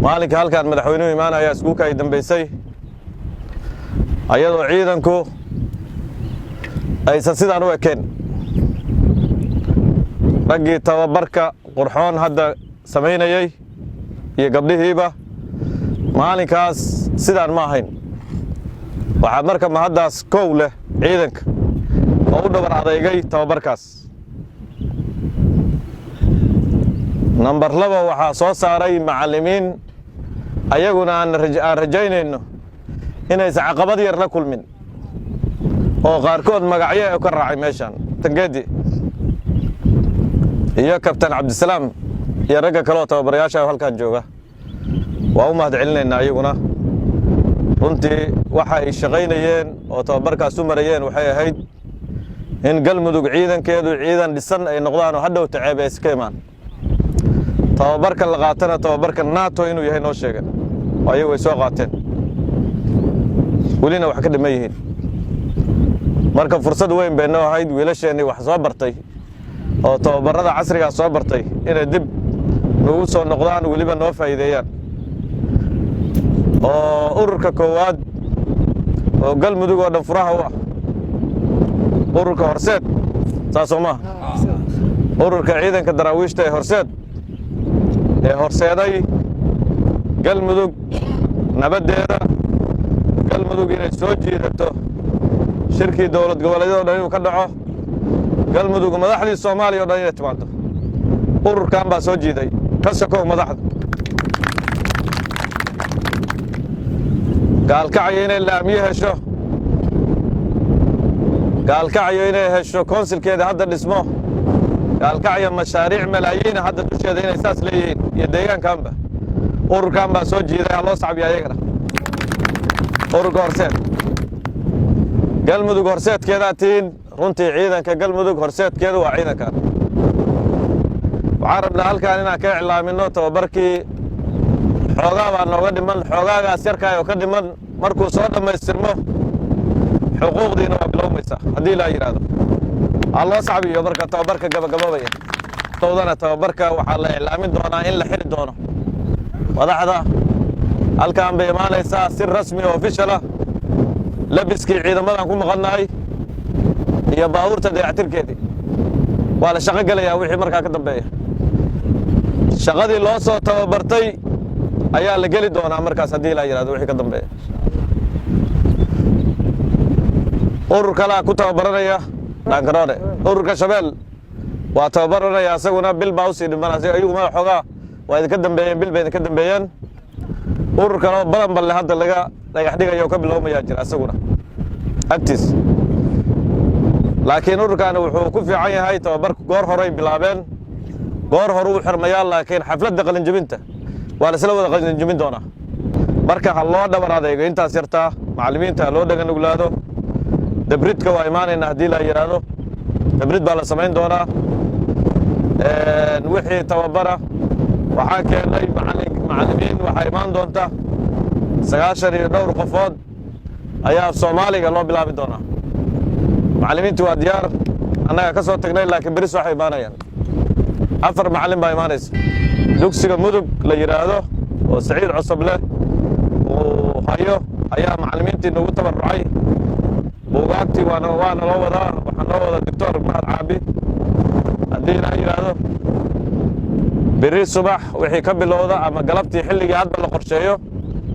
maalinka halkaan madaxweynuhu imaanaya iskuulka ay dambaysay ayadoo ciidanku aysan sidaan u ekeen raggii tababarka qurxoon hadda samaynayay iyo gabdhihiiba maalinkaas sidaan ma ahayn waxaa marka mahaddaas kow leh ciidanka oo u dhabar adeegay tababarkaas nambar 2 waxaa soo saaray macallimiin ayaguna aan rajaynayno inaysan caqabad yar la kulmin oo qaarkood magacyo ka raacay meeshan Tangeedi iyo kabtan Cabdisalaam iyo ragga kale oo tababarayaasha halkan jooga waa u mahad celinaynaa ayaguna runtii waxa ay shaqaynayeen oo tababarkaas u marayeen waxay ahayd in galmudug ciidankeedu ciidan dhisan ay noqdaan oo hadhow taceebay iska imaan tababarka la qaatana tababarka NATO inuu yahay noo sheegan ayagu way soo qaateen welina wax ka dhiman yihiin marka fursad weyn bay noo ahayd wiilasheenii wax soo bartay oo tababarada casriga soo bartay inay dib nagu soo noqdaan weliba noo faa'iideeyaan oo ururka koowaad oo galmudug oo dhan furaha u ah ururka horseed taasoo ma ururka ciidanka daraawiishta ee horseeday galmudug nabadeeda galmudug inay soo jiidato shirkii dowlad goboleedyada dhan inuu ka dhaco galmudug madaxdii Soomaaliya oo dhan inay timaado ururkan baa soo jiiday ka sokow madaxda gaalkacyo inay inay hesho konsilkeeda hadda dhismo gaalkacyo mashaariic malaayiin hadda dusheeda inay saas leeyihiin iyo deegaankanba ururkan baa soo jiiday loo sacbiya ayagana ururka horseed galmudug horseedkeeda tiin runtii ciidanka galmudug horseedkeedu waa ciidankan waxaan rabnaa halkaan inaan ka iclaamino tababarkii xoogaa baa nooga dhiman xoogaagaas yarkaay oo ka dhiman markuu soo dhammaystirmo xuquuqdiina waa bilowmaysaa haddii la yidhaahdo loo sacbiyo marka tababarka gabagababaya towdana tababarka waxaa la iclaamin doonaa in la xiri doono madaxda halkaan bay imaanaysaa si rasmi oo official ah labiskii ciidamadan ku maqannahay iyo baabuurta dayactirkeedii waa la shaqo gelayaa wixii markaa ka dambeeya shaqadii loo soo tababartay ayaa la geli doonaa markaas haddii la yidhaahdo wixii ka dambeeya urur kalaa ku tababaranaya Dhankaroode ururka Shabeel waa tababaranaya asaguna bil baa u sii dhimanaysa ayagu ma xogaa waa idinka dambeeyeen bil bay idinka dambeeyeen urur kale oo badan balle hadda laga dhagax dhigayo ka bilowmaya jira asaguna agtiis laakiin ururkan wuxuu ku fiican yahay tababarku goor hore bilaabeen goor hore u xirmayaan laakiin xafladda qalin jabinta waa la isla wada qalin jabin doonaa marka ha loo dhabar adeego intaas yartaa macallimiinta loo dhagan uglaado dabridka waa imaanayna haddii la yiraahdo dabrid baa la samayn doonaa wixii tababara waxaan keenay macallimiin waxaa imaan doonta 90 iyo dhowr qofood ayaa Soomaaliga loo bilaabi doonaa macallimiintu waa diyaar annaga ka soo tagnay laakiin beris waxay imaanayaan 4 macallin baa imaanaysa dugsiga mudug la yiraahdo oo Saciid Cusable oo hayo ayaa macallimiintii nagu tabarucay buugaagtii waana loo wadaa waxaan loo wadaa Dr. Mahad Caabi haddii la yiraahdo beri subax wixii ka bilowda ama galabtii xilligii hadba la qorsheeyo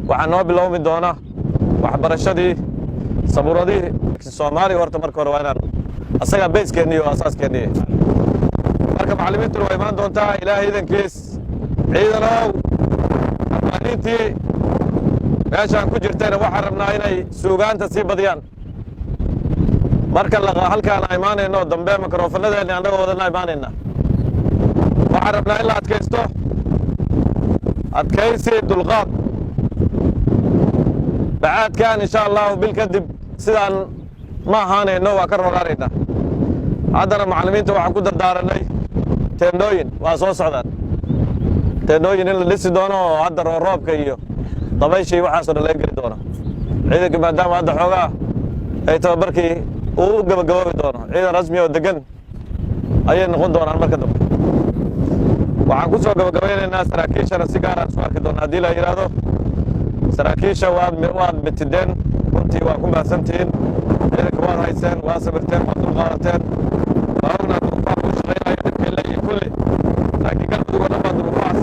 waxaan noo bilowmi doonaa waxbarashadii sabuuradii Soomaaliga horta marka hore waa inaan asaga bayskeeni iyo asaaskeeni marka macallimiintu way imaan doontaa ilaahay idankiis ciidanow macallimiintii meeshaan ku jirtayna waxaan rabnaa inay suugaanta sii badiyaan marka halkaan imaanayno dambe mikrofonadeena annaga wadana imaanayna waxaan rabnaa in la adkaysi dulqaad bacaadkan insha Allah bil kadib sidaan ma ahaanayno waa ka roraanayna haddana macallimiinta waxaan ku dardaaranay teendooyin waa soo socdaan teendooyin in la dhisi doono oo hadda roobka iyo dabayshii waxaasoo dhan laga geli doono ciidanka maadaama hadda xoogaa ay tababarkii uu gabagaboobi doono ciidan rasmi oo degan ayay noqon doonaan marka dambe waxaan ku soo gabagabeynaynaa saraakiishana si gaar aan isku arki doona haddii la yidhaahdo. saraakiisha waad mitideen, runtii waa ku mahadsantihiin. ciidanka waad hayseen, waa sabirteen, waad dulqaadateen. waa ognaad duruufaha ku shaqaynayo dhibkay leeyihin kulli, laakiin galmudug oo dhan baa duruufahaas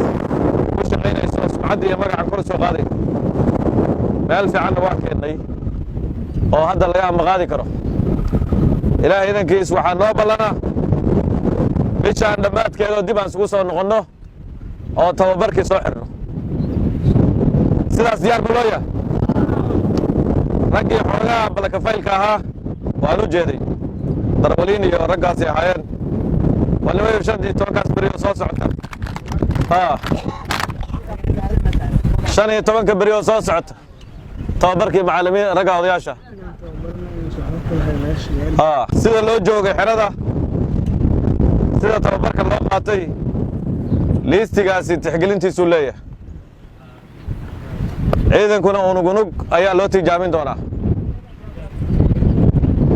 ku shaqaynayso sumcaddii iyo magacan kor soo qaaday. meel fiicanna waa keennay oo hadda laga amaqaadi karo. ilaahay idankiis waxaa noo ballanaa bishaan dhammaadkeedoo dib aan isugu soo noqonno oo tababarkii soo xidhno. sidaas diyaar ma loo yahay? raggii xoogaha balakafaylka ahaa waan u jeeday, darwaliin iyo raggaasay ahaayeen. walnimayo 15 beri oo soo socota 15 beri oo soo socota tababarkii macallimiin ragga odayaasha sida loo joogay xerada, sida tababarka loo qaatay, liistigaasi tixgelintiisuu leeyahay. ciidankuna unug ayaa loo tijaamin doonaa.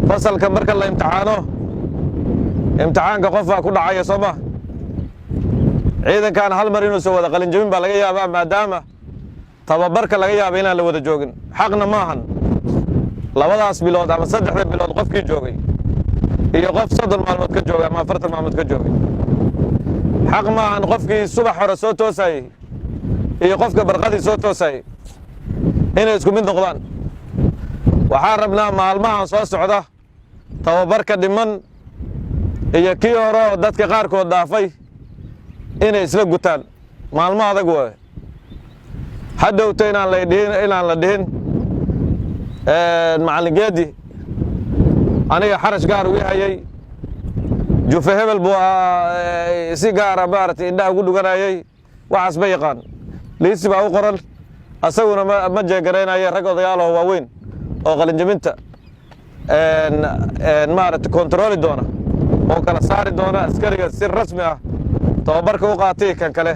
fasalka marka la imtixaano, imtixaanka qof baa ku dhacaya soo ma. ciidankan hal mar inuusan wada qalinjabin baa laga yaabaa, maadaama tababarka laga yaaba inaan la wada joogin. xaqna maahan labadaas bilood ama 3 bilood qofkii joogay iyo qof 30 maalmood ka joogay ama 40 maalmood ka joogay. xaq maahan qofkii subax hore soo toosayey iyo qofka barqadii soo toosayey inay isku mid noqdaan. waxaan rabnaa maalmahan soo socda tababarka dhiman iyo kii hore oo dadka qaarkood dhaafay inay isla gutaan. maalmo adag waaye. hadhowta inaan la dhihin macallin Geedi aniga xarash gaar u hayay, jufe hebel buu si gaara maaragtay indhaha ugu dhuganayay. waxaas ma yaqaan, liisi baa u qoran, asaguna ma jeegaraynaya. rag odayaalaho waaweyn oo qalinjabinta maaragtay kontarooli doona oo kala saari doona askariga si rasmi ah tababarka u qaatay kan kale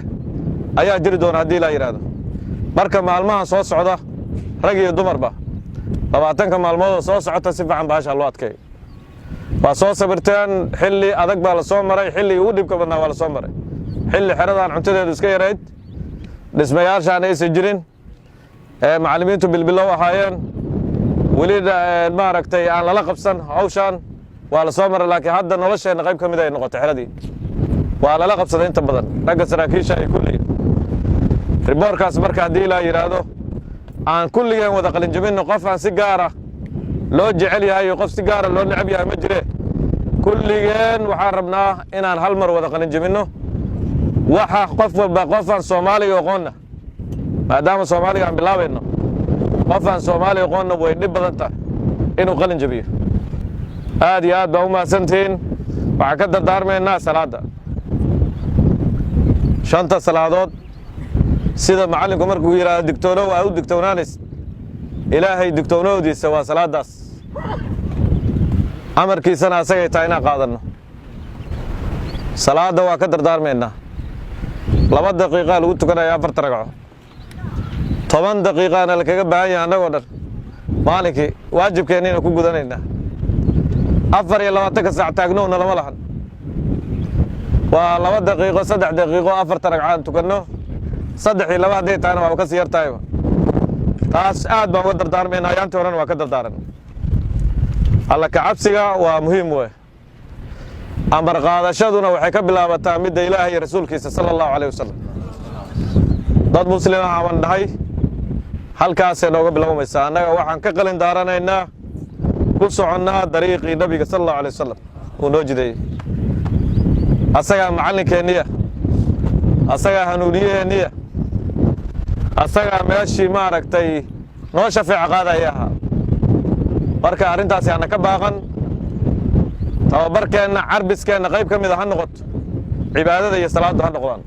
ayaa jiri doona haddii la yidhaahdo. marka maalmahan soo socda rag iyo dumarba 20 maalmood oo soo socota si fiican baasha loo adkeeyo. waa soo sabirteen, xilli adag baa la soo maray, xilli ugu dhibka badnaa waa la soo maray, xilli xeradaan cuntadeedu iska yarayd, dhismayaashaan aysan jirin, macallimiintu bilbilow ahaayeen, weli maaragtay aan lala qabsan hawshaan waa la soo maray. laakiin hadda nolosheenna qayb ka mid ay noqotay xeradii, waa lala qabsaday inta badan ragga saraakiisha ay kulli. riboorkaas marka haddii la yidhaahdo aan kulligeen wada qalinjabinno, qof aan si gaara loo jecel yahay iyo qof si gaara loo necab yahay ma jire. kulligeen waxaan rabnaa inaan hal mar wada qalinjabinno. waxa qof walba qofaan Soomaaliga aqoonna, maadaama Soomaaliga aan bilaabayno, qofaan Soomaaliga aqoonna way dhib badan tahay inuu qalin jabiyo. aad iyo aad baa u mahadsantihiin. waxaan ka dardaarmaynaa salaada 5 salaadood sida macallinku markuu yiraahdo digtoonow aa u digtoonaanays. ilaahay digtoonowdiisa waa salaadaas, amarkiisana asagay tahay inaan qaadanno. salaada waa ka dardaarmaynaa. 2 daqiiqa lagu tukanaya 4 ragco, 10 daqiiqana la kaga baahan yahay annagoo dhan maalinkii waajibkeennina ku gudanaynaa. 24 saac taagnowna lama lahan. waa 2 daqiiqo 3 daqiiqo 4 ragcaan tukanno. 3 iyo 2 hadday tahayna waa ka sii yartahayba. taas aad baan uga dardaarmaynaa. ayaantii horena waa ka dardaaran. alla ka cabsiga waa muhiim wey. amar qaadashaduna waxay ka bilaabataa midda ilaahay iyo rasuulkiisa sallallahu alayhi wasallam. dad muslim ah aan dhahay halkaasay nooga bilowmaysaa. annaga waxaan ka qalin daaranaynaa ku soconnaa dariiqii nabiga sallallahu alayhi wasallam uu noo jideeyey. asagaa macallinkeenniya, asagaa hanuuniyaheenniya, asagaa meeshii maaragtay noo shafeeca qaadaya ahaa. marka arrintaasi hana ka baaqan. tababarkeenna carbiskeenna qayb ka mid a ha noqoto, cibaadada iyo salaaddu ha noqdaan.